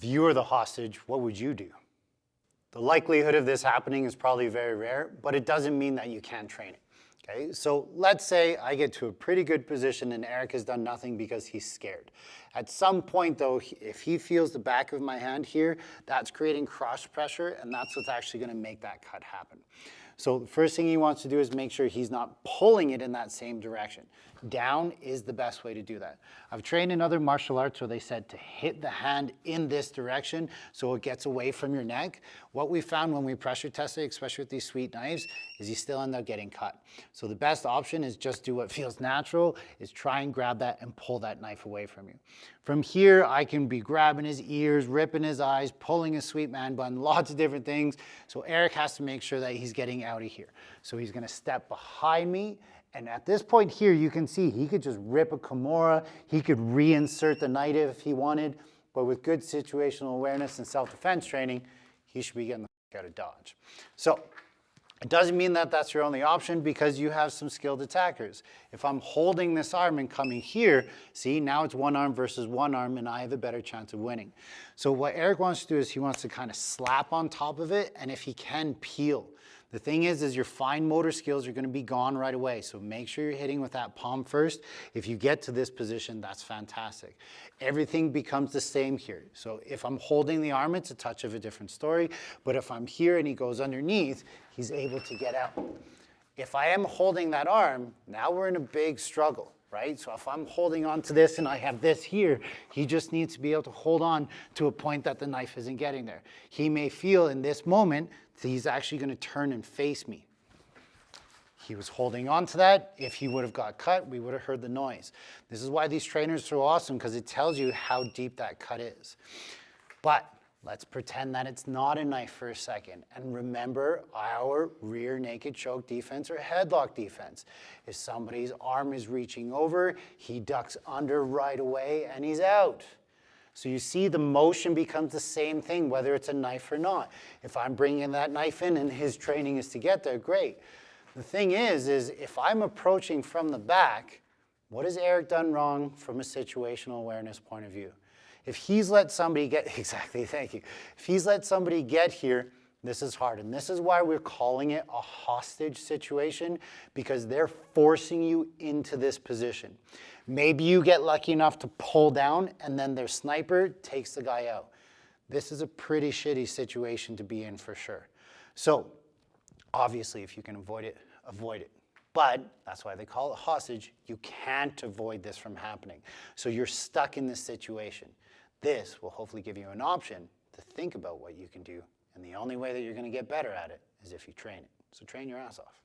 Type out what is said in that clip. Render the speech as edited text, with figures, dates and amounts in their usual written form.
If you were the hostage, what would you do? The likelihood of this happening is probably very rare, but it doesn't mean that you can't train it. Okay, so let's say I get to a pretty good position and Eric has done nothing because he's scared. At some point though, if he feels the back of my hand here, that's creating cross pressure, and that's what's actually gonna make that cut happen. So the first thing he wants to do is make sure he's not pulling it in that same direction. Down is the best way to do that. I've trained in other martial arts where they said to hit the hand in this direction so it gets away from your neck. What we found when we pressure tested, especially with these sweet knives, is you still end up getting cut. So the best option is just do what feels natural, is try and grab that and pull that knife away from you. From here, I can be grabbing his ears, ripping his eyes, pulling his sweet man bun, lots of different things. So Eric has to make sure that he's getting out of here. So he's gonna step behind me, and at this point here, you can see he could just rip a Kimura, he could reinsert the knife if he wanted, but with good situational awareness and self-defense training, he should be getting the fuck out of Dodge. So it doesn't mean that that's your only option, because you have some skilled attackers. If I'm holding this arm and coming here, see, now it's one arm versus one arm, and I have a better chance of winning. So what Eric wants to do is he wants to kind of slap on top of it, and if he can, peel. The thing is your fine motor skills are going to be gone right away, so make sure you're hitting with that palm first. If you get to this position, that's fantastic. Everything becomes the same here. So if I'm holding the arm, it's a touch of a different story, but if I'm here and he goes underneath, he's able to get out. If I am holding that arm, now we're in a big struggle, right? So if I'm holding on to this and I have this here, he just needs to be able to hold on to a point that the knife isn't getting there. He may feel in this moment that he's actually going to turn and face me. He was holding on to that. If he would have got cut, we would have heard the noise. This is why these trainers are so awesome, because it tells you how deep that cut is. But let's pretend that it's not a knife for a second. And remember our rear naked choke defense or headlock defense. If somebody's arm is reaching over, he ducks under right away and he's out. So you see the motion becomes the same thing, whether it's a knife or not. If I'm bringing that knife in and his training is to get there, great. The thing is if I'm approaching from the back, what has Eric done wrong from a situational awareness point of view? If he's let somebody get, exactly, thank you. If he's let somebody get here, this is hard. And this is why we're calling it a hostage situation, because they're forcing you into this position. Maybe you get lucky enough to pull down and then their sniper takes the guy out. This is a pretty shitty situation to be in for sure. So obviously if you can avoid it, avoid it. But that's why they call it hostage. You can't avoid this from happening. So you're stuck in this situation. This will hopefully give you an option to think about what you can do. And the only way that you're going to get better at it is if you train it. So train your ass off.